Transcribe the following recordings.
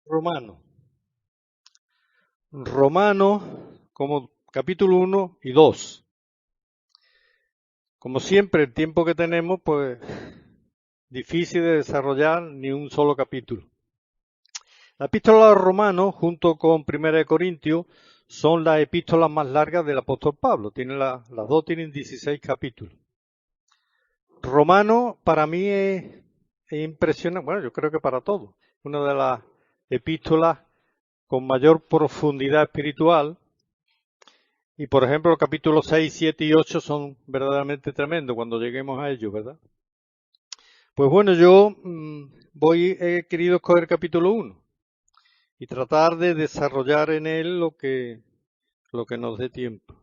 Romano. Romano como capítulo 1 y 2. Como siempre, el tiempo que tenemos, pues difícil de desarrollar ni un solo capítulo. La epístola a los Romanos, junto con Primera de Corintios, son las epístolas más largas del apóstol Pablo. Las dos tienen 16 capítulos. Romano para mí es impresionante, bueno, yo creo que para todos, una de las epístolas con mayor profundidad espiritual. Y por ejemplo, los capítulos 6, 7 y 8 son verdaderamente tremendos cuando lleguemos a ellos, ¿verdad? Pues bueno, yo he querido escoger el capítulo 1 y tratar de desarrollar en él lo que nos dé tiempo.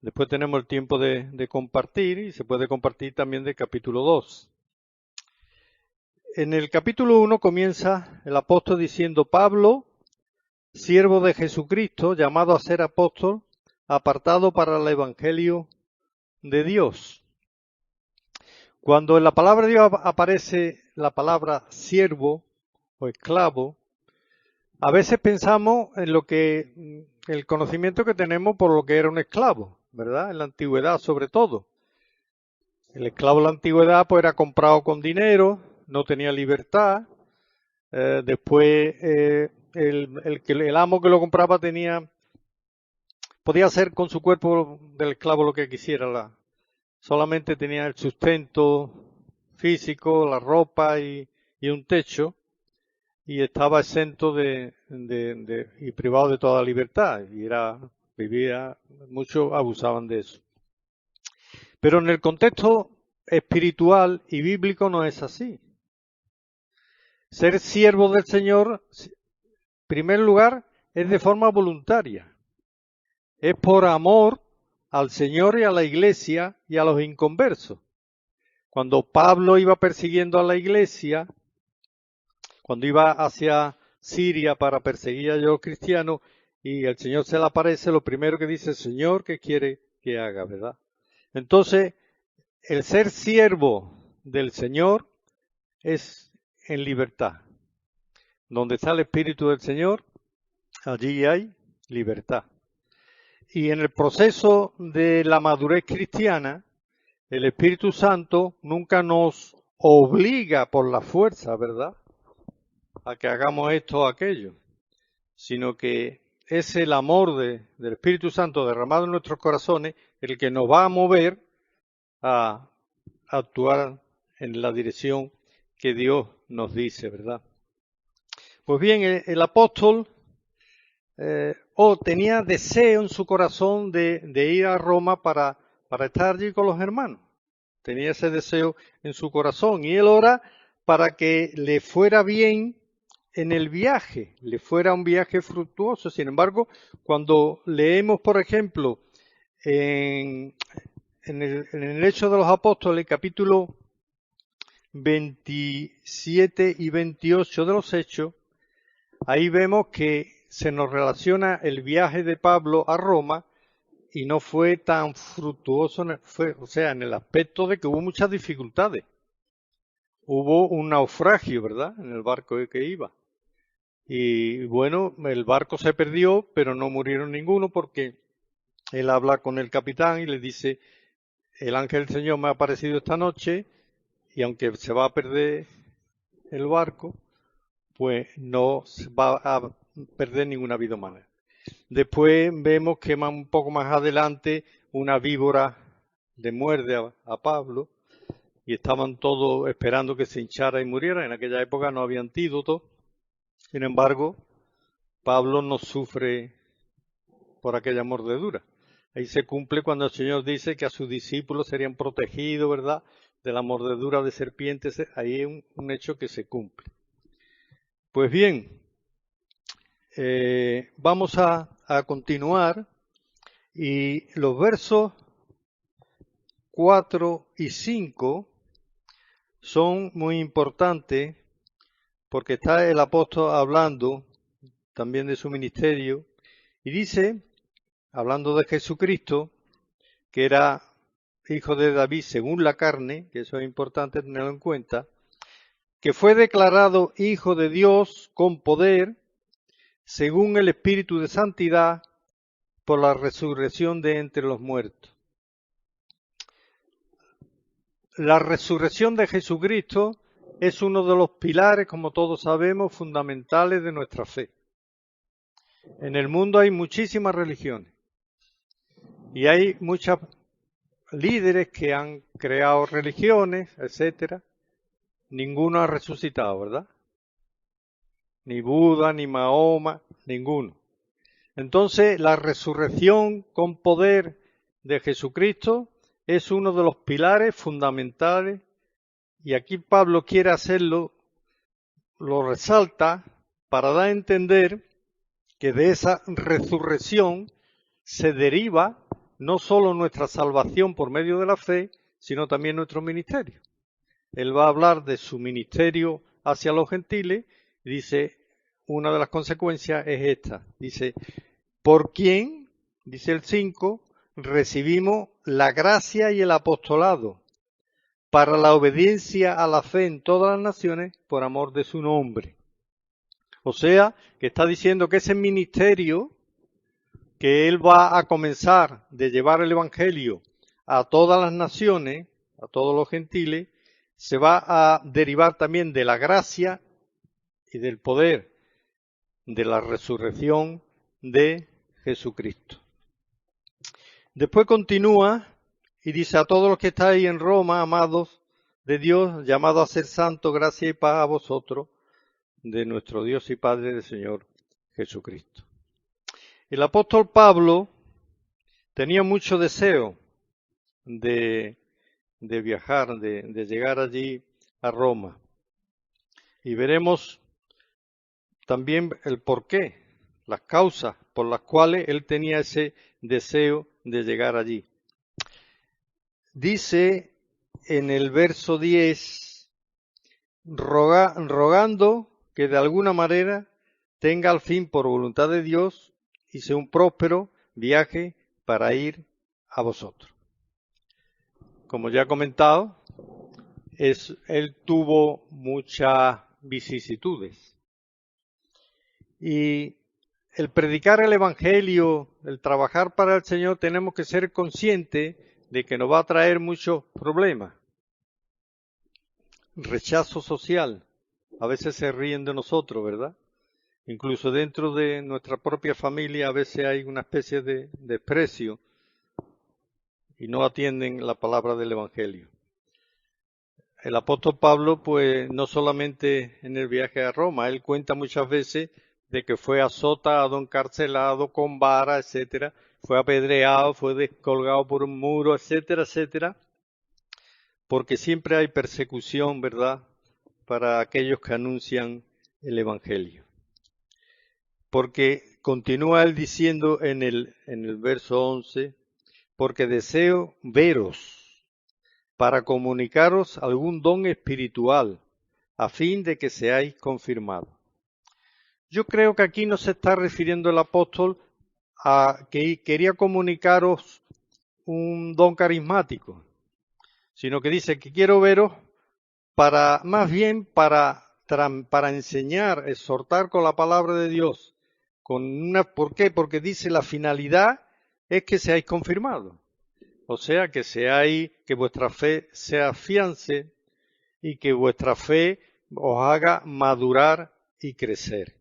Después tenemos el tiempo de compartir y se puede compartir también del capítulo 2. En el capítulo 1 comienza el apóstol diciendo: Pablo, siervo de Jesucristo, llamado a ser apóstol, apartado para el evangelio de Dios. Cuando en la palabra de Dios aparece la palabra siervo o esclavo, a veces pensamos en el conocimiento que tenemos por lo que era un esclavo, ¿verdad? En la antigüedad sobre todo. El esclavo en la antigüedad pues era comprado con dinero, no tenía libertad. Después el amo que lo compraba podía hacer con su cuerpo del esclavo lo que quisiera. Solamente tenía el sustento físico, la ropa y un techo, y estaba exento y privado de toda libertad. Muchos abusaban de eso. Pero en el contexto espiritual y bíblico no es así. Ser siervo del Señor, en primer lugar, es de forma voluntaria. Es por amor al Señor y a la Iglesia y a los inconversos. Cuando Pablo iba persiguiendo a la Iglesia, cuando iba hacia Siria para perseguir a los cristianos y el Señor se le aparece, lo primero que dice: Señor, ¿qué quiere que haga? ¿Verdad? Entonces, el ser siervo del Señor es en libertad. Donde está el Espíritu del Señor, allí hay libertad. Y en el proceso de la madurez cristiana, el Espíritu Santo nunca nos obliga por la fuerza, ¿verdad?, a que hagamos esto o aquello, sino que es el amor del Espíritu Santo derramado en nuestros corazones el que nos va a mover a actuar en la dirección que Dios nos dice, ¿verdad? Pues bien, el apóstol tenía deseo en su corazón de ir a Roma para estar allí con los hermanos. Tenía ese deseo en su corazón y él ora para que le fuera bien en el viaje, le fuera un viaje fructuoso. Sin embargo, cuando leemos, por ejemplo, en el Hechos de los Apóstoles, capítulo 27 y 28 de los Hechos, ahí vemos que se nos relaciona el viaje de Pablo a Roma y no fue tan fructuoso, en el aspecto de que hubo muchas dificultades. Hubo un naufragio, ¿verdad?, en el barco que iba. Y bueno, el barco se perdió, pero no murieron ninguno porque él habla con el capitán y le dice: el ángel del Señor me ha aparecido esta noche y aunque se va a perder el barco, pues no se va a perder ninguna vida humana. Después vemos que un poco más adelante una víbora le muerde a Pablo y estaban todos esperando que se hinchara y muriera. En aquella época no había antídoto. Sin embargo, Pablo no sufre por aquella mordedura. Ahí se cumple cuando el Señor dice que a sus discípulos serían protegidos, ¿verdad?, de la mordedura de serpientes. Ahí es un hecho que se cumple. Pues bien, vamos a continuar, y los versos 4 y 5 son muy importantes porque está el apóstol hablando también de su ministerio y dice, hablando de Jesucristo, que era hijo de David según la carne, que eso es importante tenerlo en cuenta, que fue declarado Hijo de Dios con poder, según el Espíritu de Santidad, por la resurrección de entre los muertos. La resurrección de Jesucristo es uno de los pilares, como todos sabemos, fundamentales de nuestra fe. En el mundo hay muchísimas religiones y hay muchos líderes que han creado religiones, etcétera. Ninguno ha resucitado, ¿verdad? Ni Buda, ni Mahoma, ninguno. Entonces, la resurrección con poder de Jesucristo es uno de los pilares fundamentales, y aquí Pablo quiere hacerlo, lo resalta para dar a entender que de esa resurrección se deriva no solo nuestra salvación por medio de la fe, sino también nuestro ministerio. Él va a hablar de su ministerio hacia los gentiles y dice, una de las consecuencias es esta. Dice, por quien, dice el 5, recibimos la gracia y el apostolado para la obediencia a la fe en todas las naciones por amor de su nombre. O sea, que está diciendo que ese ministerio que él va a comenzar de llevar el Evangelio a todas las naciones, a todos los gentiles, se va a derivar también de la gracia y del poder de la resurrección de Jesucristo. Después continúa y dice, a todos los que estáis en Roma, amados de Dios, llamados a ser santos, gracia y paz a vosotros, de nuestro Dios y Padre del Señor Jesucristo. El apóstol Pablo tenía mucho deseo de viajar, de llegar allí a Roma. Y veremos también el porqué, las causas por las cuales él tenía ese deseo de llegar allí. Dice en el verso 10, rogando que de alguna manera tenga al fin por voluntad de Dios y sea un próspero viaje para ir a vosotros. Como ya he comentado, él tuvo muchas vicisitudes. Y el predicar el Evangelio, el trabajar para el Señor, tenemos que ser conscientes de que nos va a traer muchos problemas. Rechazo social. A veces se ríen de nosotros, ¿verdad? Incluso dentro de nuestra propia familia a veces hay una especie de desprecio y no atienden la palabra del Evangelio. El apóstol Pablo, pues no solamente en el viaje a Roma, él cuenta muchas veces de que fue azotado, encarcelado, con vara, etcétera, fue apedreado, fue descolgado por un muro, etcétera, etcétera, porque siempre hay persecución, ¿verdad?, para aquellos que anuncian el Evangelio. Porque continúa él diciendo en el verso 11, porque deseo veros para comunicaros algún don espiritual, a fin de que seáis confirmados. Yo creo que aquí no se está refiriendo el apóstol a que quería comunicaros un don carismático, sino que dice que quiero veros para, más bien para enseñar, exhortar con la palabra de Dios. ¿Por qué? Porque dice la finalidad es que seáis confirmados. O sea, que vuestra fe se afiance y que vuestra fe os haga madurar y crecer.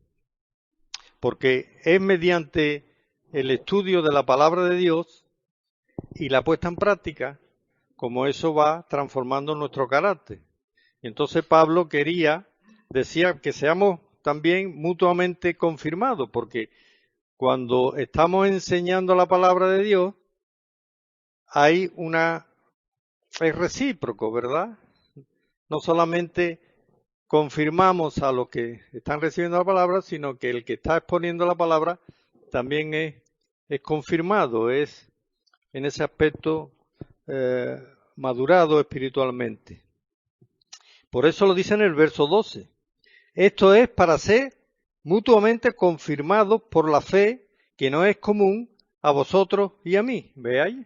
Porque es mediante el estudio de la palabra de Dios y la puesta en práctica como eso va transformando nuestro carácter. Y entonces Pablo decía que seamos también mutuamente confirmados, porque cuando estamos enseñando la palabra de Dios, es recíproco, ¿verdad? No solamente confirmamos a los que están recibiendo la palabra, sino que el que está exponiendo la palabra también es confirmado, es en ese aspecto madurado espiritualmente. Por eso lo dice en el verso 12. Esto es para ser mutuamente confirmados por la fe que no es común a vosotros y a mí. ¿Veáis?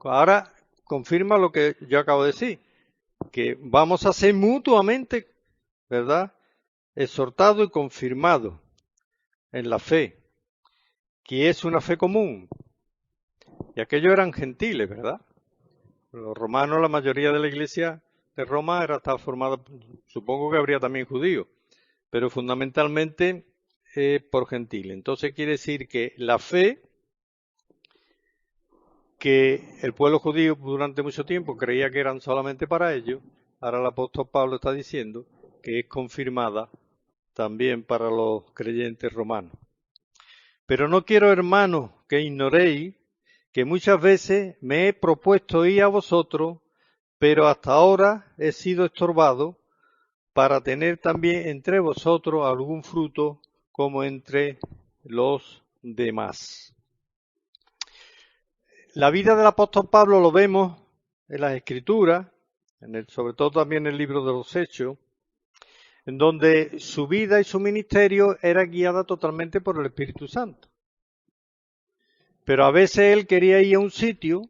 Ahora confirma lo que yo acabo de decir, que vamos a ser mutuamente ¿verdad? Exhortado y confirmado en la fe, que es una fe común. Y aquellos eran gentiles, ¿verdad? Los romanos, la mayoría de la iglesia de Roma estaba formada, supongo que habría también judíos, pero fundamentalmente por gentiles. Entonces quiere decir que la fe que el pueblo judío durante mucho tiempo creía que eran solamente para ellos, ahora el apóstol Pablo está diciendo que es confirmada también para los creyentes romanos. Pero no quiero, hermanos, que ignoréis que muchas veces me he propuesto ir a vosotros, pero hasta ahora he sido estorbado para tener también entre vosotros algún fruto como entre los demás. La vida del apóstol Pablo lo vemos en las Escrituras, sobre todo también en el libro de los Hechos, en donde su vida y su ministerio era guiada totalmente por el Espíritu Santo. Pero a veces él quería ir a un sitio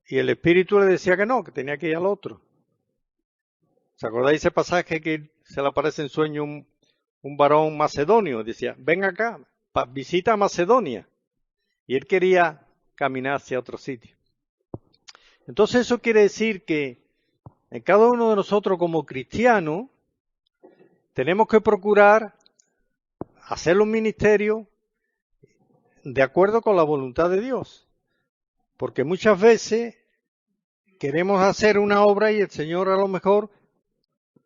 y el Espíritu le decía que no, que tenía que ir al otro. ¿Se acordáis ese pasaje que se le aparece en sueño un varón macedonio? Decía, ven acá, visita a Macedonia. Y él quería caminar hacia otro sitio. Entonces eso quiere decir que en cada uno de nosotros como cristianos tenemos que procurar hacer los ministerios de acuerdo con la voluntad de Dios. Porque muchas veces queremos hacer una obra y el Señor a lo mejor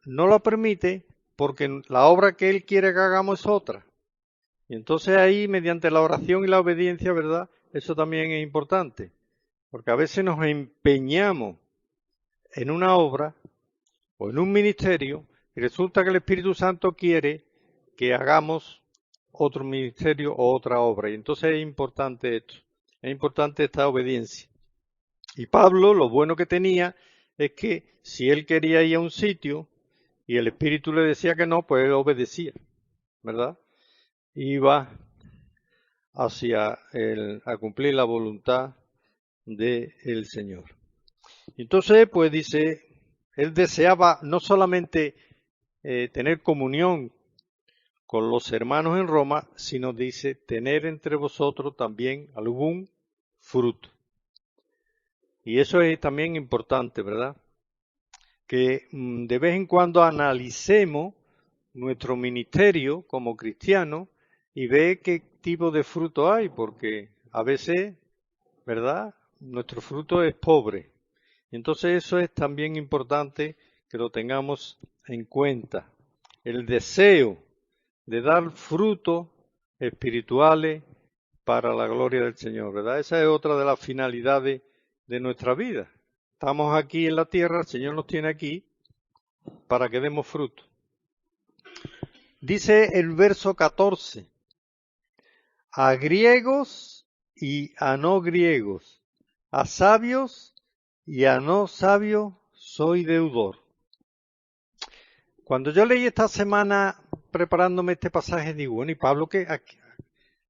no lo permite porque la obra que Él quiere que hagamos es otra. Y entonces ahí, mediante la oración y la obediencia, ¿verdad? Eso también es importante. Porque a veces nos empeñamos en una obra o en un ministerio y resulta que el Espíritu Santo quiere que hagamos otro ministerio o otra obra. Y entonces es importante esto. Es importante esta obediencia. Y Pablo, lo bueno que tenía es que si él quería ir a un sitio y el Espíritu le decía que no, pues él obedecía, ¿verdad? Iba a cumplir la voluntad del Señor. Entonces, pues dice, él deseaba no solamente tener comunión con los hermanos en Roma, sino dice, tener entre vosotros también algún fruto. Y eso es también importante, ¿verdad? Que de vez en cuando analicemos nuestro ministerio como cristianos y ve qué tipo de fruto hay, porque a veces, ¿verdad? Nuestro fruto es pobre. Entonces eso es también importante que lo tengamos en cuenta. El deseo de dar frutos espirituales para la gloria del Señor, ¿verdad? Esa es otra de las finalidades de nuestra vida. Estamos aquí en la tierra, el Señor nos tiene aquí para que demos fruto. Dice el verso 14, a griegos y a no griegos, a sabios y a no sabios soy deudor. Cuando yo leí esta semana preparándome este pasaje, digo, bueno, ¿y Pablo qué?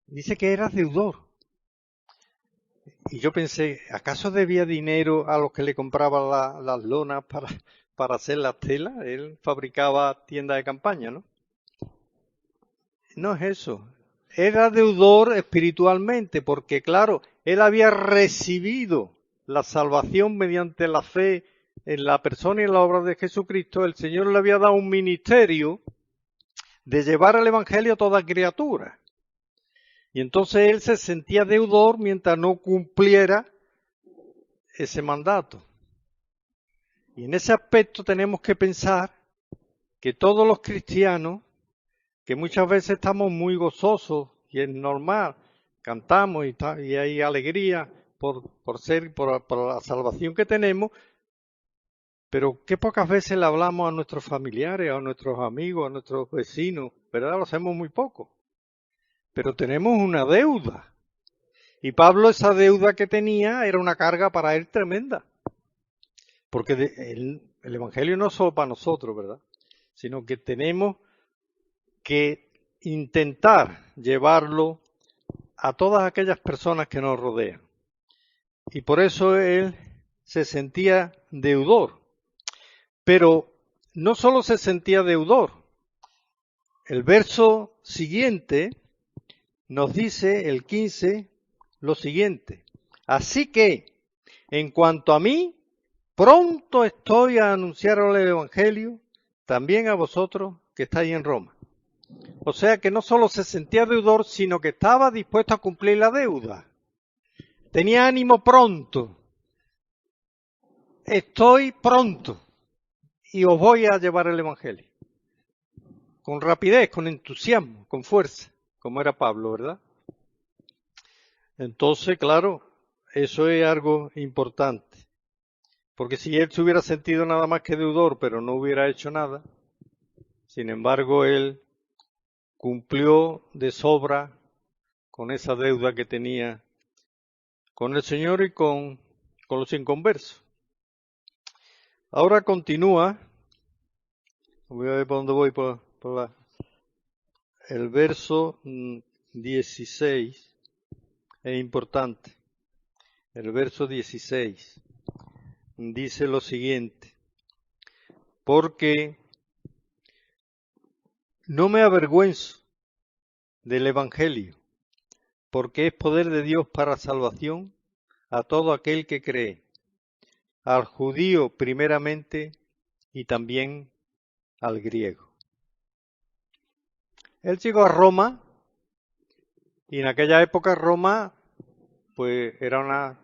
Dice que era deudor. Y yo pensé, ¿acaso debía dinero a los que le compraban las lonas para hacer las telas? Él fabricaba tiendas de campaña, ¿no? No es eso. Era deudor espiritualmente, porque claro, él había recibido la salvación mediante la fe en la persona y en la obra de Jesucristo. El Señor le había dado un ministerio de llevar el Evangelio a toda criatura. Y entonces él se sentía deudor mientras no cumpliera ese mandato. Y en ese aspecto tenemos que pensar que todos los cristianos, que muchas veces estamos muy gozosos y es normal, cantamos y hay alegría por la salvación que tenemos, pero qué pocas veces le hablamos a nuestros familiares, a nuestros amigos, a nuestros vecinos, ¿verdad? Lo hacemos muy poco. Pero tenemos una deuda. Y Pablo, esa deuda que tenía era una carga para él tremenda. Porque el Evangelio no es solo para nosotros, ¿verdad? Sino que tenemos que intentar llevarlo a todas aquellas personas que nos rodean. Y por eso él se sentía deudor. Pero no solo se sentía deudor. El verso siguiente nos dice, el 15, lo siguiente. Así que, en cuanto a mí, pronto estoy a anunciaros el Evangelio, también a vosotros que estáis en Roma. O sea que no solo se sentía deudor, sino que estaba dispuesto a cumplir la deuda. Tenía ánimo pronto. Estoy pronto y os voy a llevar el Evangelio. Con rapidez, con entusiasmo, con fuerza, como era Pablo, ¿verdad? Entonces, claro, eso es algo importante. Porque si él se hubiera sentido nada más que deudor, pero no hubiera hecho nada, sin embargo, él cumplió de sobra con esa deuda que tenía con el Señor y con los inconversos. Ahora continúa, voy a ver por dónde voy, el verso 16 es importante. El verso 16 dice lo siguiente: porque no me avergüenzo del Evangelio, porque es poder de Dios para salvación a todo aquel que cree, al judío primeramente y también al griego. Él llegó a Roma y en aquella época Roma pues era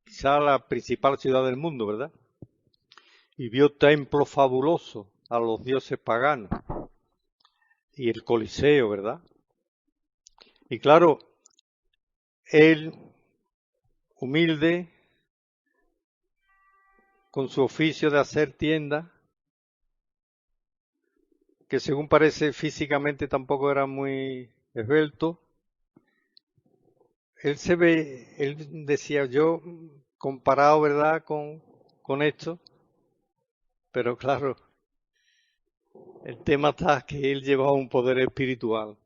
quizá la principal ciudad del mundo, ¿verdad? Y vio templos fabulosos a los dioses paganos y el Coliseo, ¿verdad? Y claro, él, humilde, con su oficio de hacer tiendas, que según parece físicamente tampoco era muy esbelto, él decía, yo comparado, ¿verdad?, con esto, pero claro, el tema está que él llevaba un poder espiritual.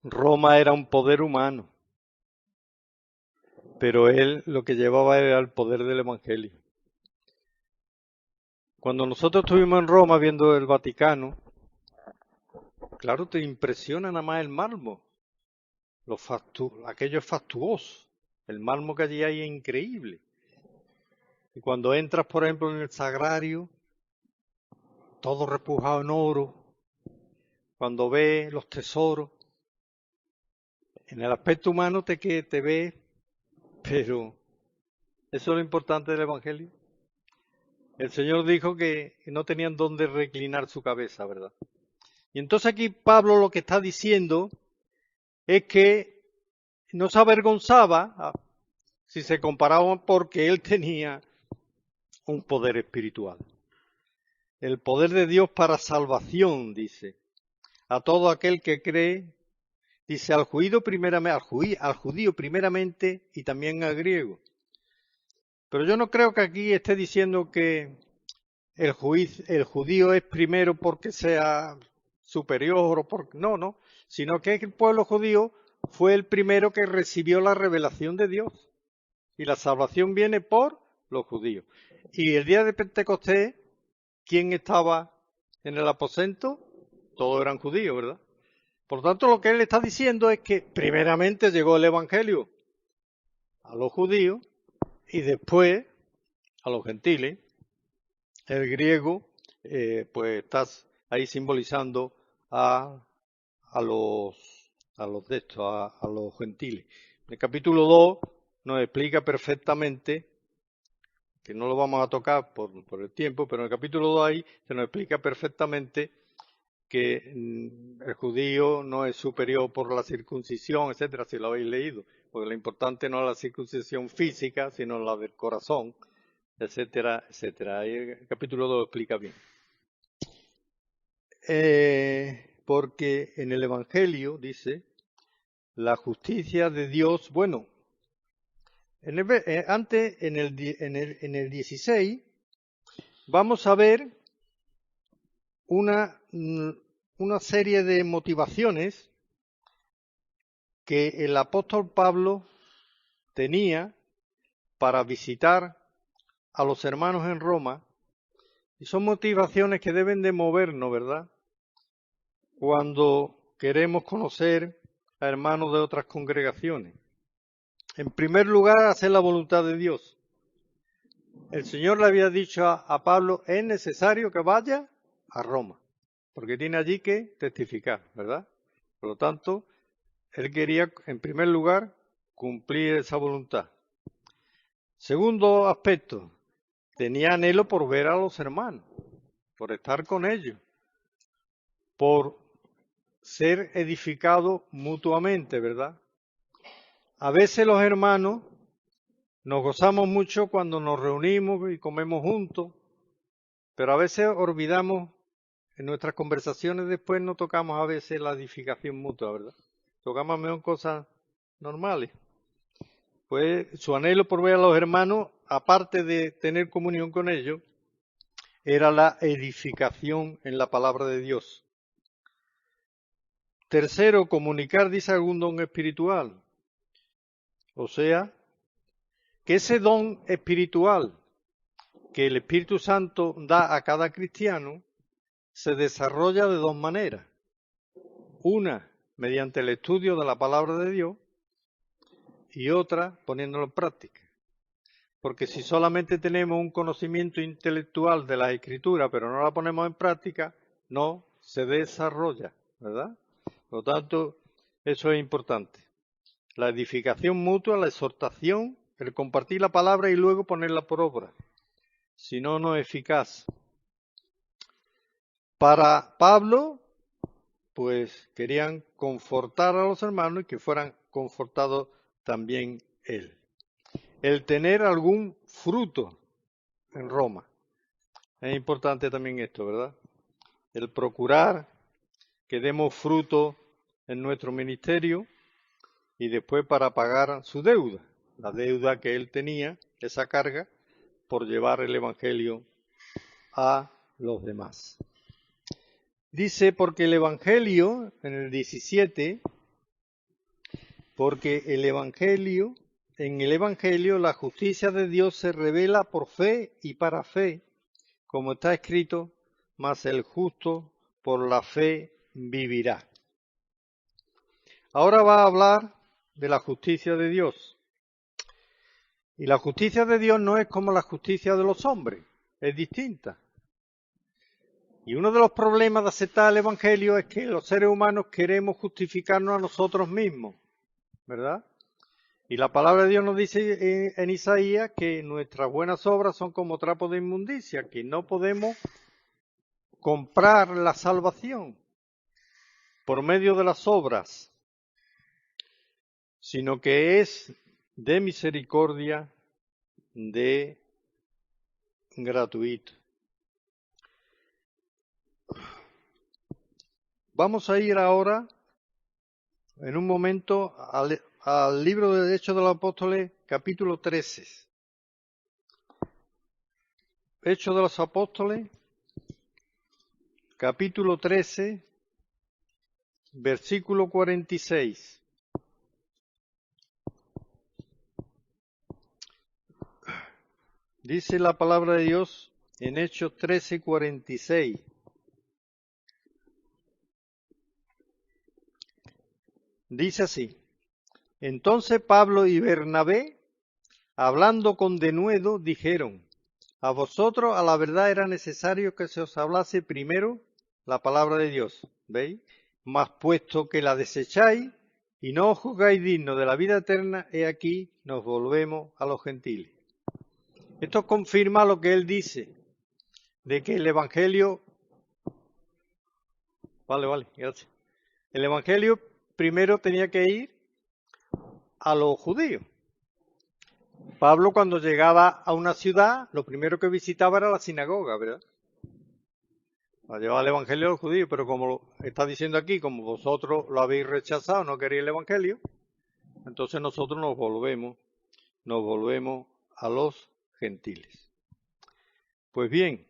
Roma era un poder humano, pero él lo que llevaba era el poder del Evangelio. Cuando nosotros estuvimos en Roma viendo el Vaticano, claro, te impresiona nada más el mármol, aquello es fastuoso, el mármol que allí hay es increíble. Y cuando entras, por ejemplo, en el sagrario, todo repujado en oro, cuando ves los tesoros, en el aspecto humano te ves, pero eso es lo importante del Evangelio. El Señor dijo que no tenían dónde reclinar su cabeza, ¿verdad? Y entonces aquí Pablo lo que está diciendo es que no se avergonzaba si se comparaban porque él tenía un poder espiritual. El poder de Dios para salvación, dice, a todo aquel que cree, dice al judío primeramente y también al griego. Pero yo no creo que aquí esté diciendo que el judío es primero porque sea superior o porque no, sino que el pueblo judío fue el primero que recibió la revelación de Dios y la salvación viene por los judíos. Y el día de Pentecostés, ¿quién estaba en el aposento? Todos eran judíos, ¿verdad? Por tanto, lo que él está diciendo es que primeramente llegó el Evangelio a los judíos y después a los gentiles. El griego, pues estás ahí simbolizando a los gentiles. En el capítulo 2 nos explica perfectamente, que no lo vamos a tocar por el tiempo, pero en el capítulo 2 ahí se nos explica perfectamente que el judío no es superior por la circuncisión, etcétera, si lo habéis leído, porque lo importante no es la circuncisión física, sino la del corazón, etcétera, etcétera. Ahí el capítulo 2 explica bien. Porque en el Evangelio dice la justicia de Dios, bueno, antes en el 16 vamos a ver una serie de motivaciones que el apóstol Pablo tenía para visitar a los hermanos en Roma Y son motivaciones que deben de movernos, ¿verdad? Cuando queremos conocer a hermanos de otras congregaciones. En primer lugar, hacer la voluntad de Dios. El Señor le había dicho a Pablo, es necesario que vaya a Roma, porque tiene allí que testificar, ¿verdad? Por lo tanto, él quería, en primer lugar, cumplir esa voluntad. Segundo aspecto, tenía anhelo por ver a los hermanos, por estar con ellos, por ser edificados mutuamente, ¿verdad? A veces los hermanos nos gozamos mucho cuando nos reunimos y comemos juntos, pero a veces olvidamos, en nuestras conversaciones después no tocamos a veces la edificación mutua, ¿verdad? Tocamos mejor cosas normales. Pues su anhelo por ver a los hermanos, aparte de tener comunión con ellos, era la edificación en la palabra de Dios. Tercero, comunicar, dice algún don espiritual. O sea, que ese don espiritual que el Espíritu Santo da a cada cristiano se desarrolla de dos maneras. Una, mediante el estudio de la palabra de Dios, y otra, poniéndolo en práctica. Porque si solamente tenemos un conocimiento intelectual de la Escritura, pero no la ponemos en práctica, no se desarrolla, ¿verdad? Por lo tanto, eso es importante. La edificación mutua, la exhortación, el compartir la palabra y luego ponerla por obra. Si no, no es eficaz. Para Pablo, pues querían confortar a los hermanos y que fueran confortados también él. El tener algún fruto en Roma. Es importante también esto, ¿verdad? El procurar que demos fruto en nuestro ministerio y después para pagar su deuda, la deuda que él tenía, esa carga, por llevar el Evangelio a los demás. Dice, porque el Evangelio, en el 17, porque en el Evangelio la justicia de Dios se revela por fe y para fe, como está escrito, mas el justo por la fe vivirá. Ahora va a hablar de la justicia de Dios. Y la justicia de Dios no es como la justicia de los hombres, es distinta. Y uno de los problemas de aceptar el Evangelio es que los seres humanos queremos justificarnos a nosotros mismos, ¿verdad? Y la palabra de Dios nos dice en Isaías que nuestras buenas obras son como trapos de inmundicia, que no podemos comprar la salvación por medio de las obras, sino que es de misericordia, de gratuito. Vamos a ir ahora, en un momento, al libro de Hechos de los Apóstoles, capítulo 13. Hechos de los Apóstoles, capítulo 13, versículo 46. Dice la palabra de Dios en Hechos 13, 46. Dice así: entonces Pablo y Bernabé, hablando con denuedo, dijeron: a vosotros a la verdad era necesario que se os hablase primero la palabra de Dios, ¿veis? Mas puesto que la desecháis y no os juzgáis dignos de la vida eterna, he aquí nos volvemos a los gentiles. Esto confirma lo que él dice, de que el Evangelio... Vale, gracias. El Evangelio primero tenía que ir a los judíos. Pablo, cuando llegaba a una ciudad, lo primero que visitaba era la sinagoga, ¿verdad? Para llevar el Evangelio a los judíos, pero como lo está diciendo aquí, como vosotros lo habéis rechazado, no queréis el Evangelio, entonces nosotros nos volvemos a los gentiles. Pues bien,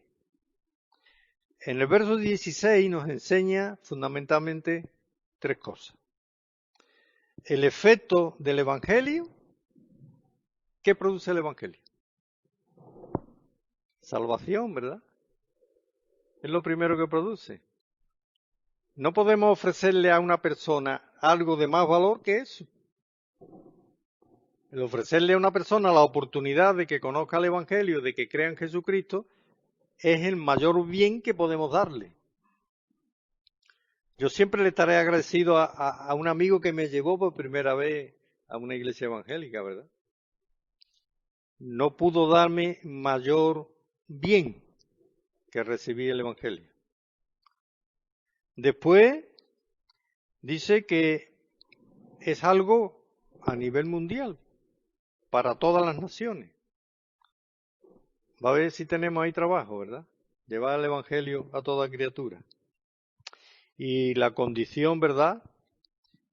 en el verso 16 nos enseña fundamentalmente tres cosas. El efecto del Evangelio. ¿Qué produce el Evangelio? Salvación, ¿verdad? Es lo primero que produce. No podemos ofrecerle a una persona algo de más valor que eso. El ofrecerle a una persona la oportunidad de que conozca el Evangelio, de que crea en Jesucristo, es el mayor bien que podemos darle. Yo siempre le estaré agradecido a un amigo que me llevó por primera vez a una iglesia evangélica, ¿verdad? No pudo darme mayor bien que recibir el Evangelio. Después dice que es algo a nivel mundial, para todas las naciones. Va a ver si tenemos ahí trabajo, ¿verdad? Llevar el Evangelio a toda criatura. Y la condición, ¿verdad?,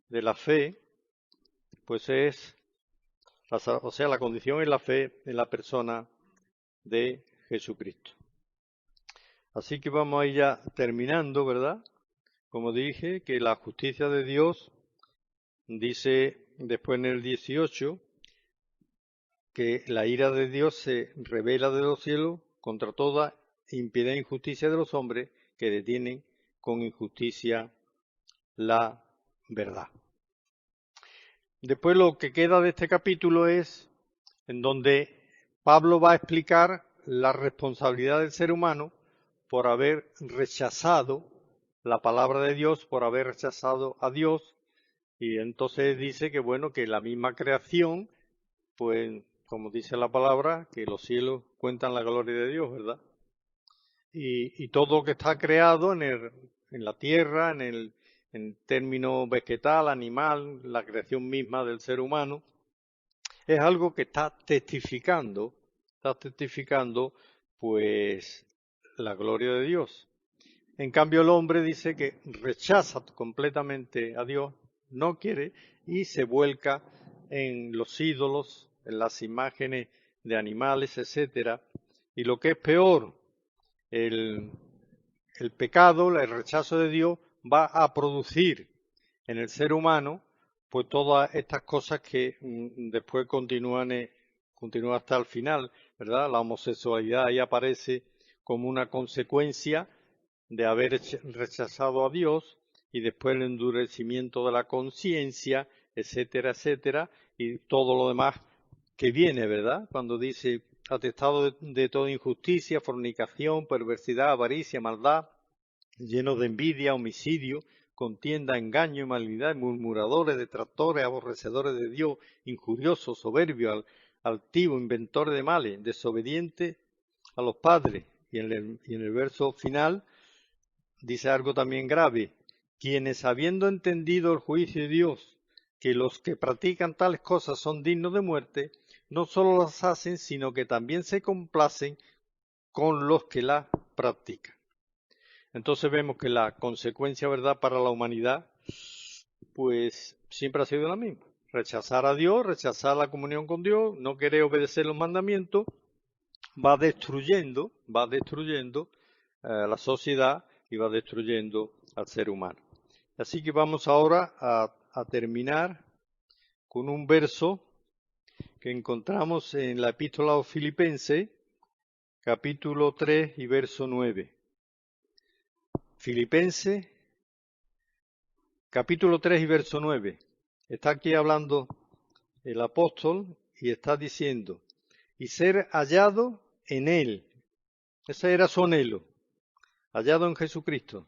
de la fe, pues es, o sea, la condición es la fe en la persona de Jesucristo. Así que vamos a ir ya terminando, ¿verdad? Como dije, que la justicia de Dios, dice después en el 18, que la ira de Dios se revela de los cielos contra toda impiedad e injusticia de los hombres que detienen con injusticia la verdad. Después lo que queda de este capítulo es en donde Pablo va a explicar la responsabilidad del ser humano por haber rechazado la palabra de Dios, por haber rechazado a Dios, y entonces dice que bueno, que la misma creación, pues como dice la palabra, que los cielos cuentan la gloria de Dios, ¿verdad? Y todo lo que está creado en la tierra, en término vegetal, animal, la creación misma del ser humano, es algo que está testificando pues la gloria de Dios. En cambio el hombre dice que rechaza completamente a Dios, no quiere y se vuelca en los ídolos, en las imágenes de animales, etcétera. Y lo que es peor, el pecado, el rechazo de Dios va a producir en el ser humano pues todas estas cosas que después continúan hasta el final, ¿verdad? La homosexualidad ahí aparece como una consecuencia de haber rechazado a Dios, y después el endurecimiento de la conciencia, etcétera, etcétera, y todo lo demás que viene, ¿verdad? Cuando dice atestado de toda injusticia, fornicación, perversidad, avaricia, maldad, lleno de envidia, homicidio, contienda, engaño y malignidad, murmuradores, detractores, aborrecedores de Dios, injuriosos, soberbios, altivos, inventores de males, desobedientes a los padres. Y en el verso final dice algo también grave: quienes, habiendo entendido el juicio de Dios, que los que practican tales cosas son dignos de muerte, no solo las hacen, sino que también se complacen con los que las practican. Entonces vemos que la consecuencia, ¿verdad?, para la humanidad, pues siempre ha sido la misma: rechazar a Dios, rechazar la comunión con Dios, no querer obedecer los mandamientos, va destruyendo la sociedad y va destruyendo al ser humano. Así que vamos ahora a terminar con un verso que encontramos en la epístola a los Filipenses, capítulo 3 y verso 9. Filipenses, capítulo 3 y verso 9. Está aquí hablando el apóstol y está diciendo: y ser hallado en él. Ese era su anhelo, hallado en Jesucristo,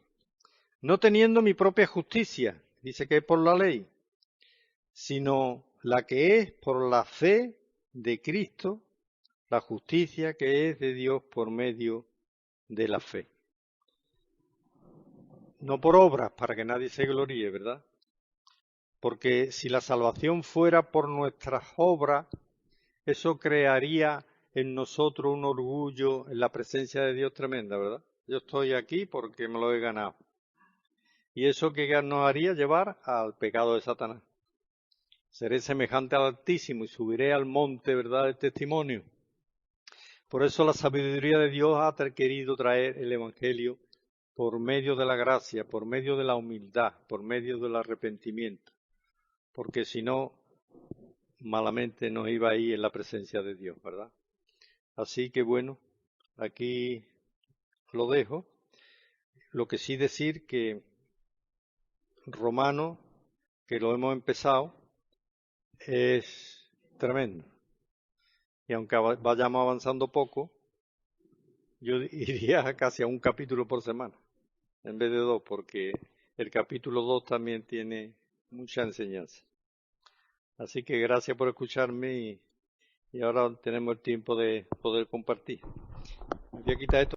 no teniendo mi propia justicia, dice que es por la ley, sino la que es por la fe de Cristo, la justicia que es de Dios por medio de la fe. No por obras, para que nadie se gloríe, ¿verdad? Porque si la salvación fuera por nuestras obras, eso crearía en nosotros un orgullo en la presencia de Dios tremenda, ¿verdad? Yo estoy aquí porque me lo he ganado. ¿Y eso qué nos haría? Llevar al pecado de Satanás. Seré semejante al Altísimo y subiré al monte, ¿verdad?, del testimonio. Por eso la sabiduría de Dios ha querido traer el Evangelio por medio de la gracia, por medio de la humildad, por medio del arrepentimiento. Porque si no, malamente nos iba a ir en la presencia de Dios, ¿verdad? Así que bueno, aquí lo dejo. Lo que sí decir que Romano, que lo hemos empezado, es tremendo. Y aunque vayamos avanzando poco, yo iría casi a un capítulo por semana, en vez de dos, porque el capítulo 2 también tiene mucha enseñanza. Así que gracias por escucharme y ahora tenemos el tiempo de poder compartir. Voy a quitar esto.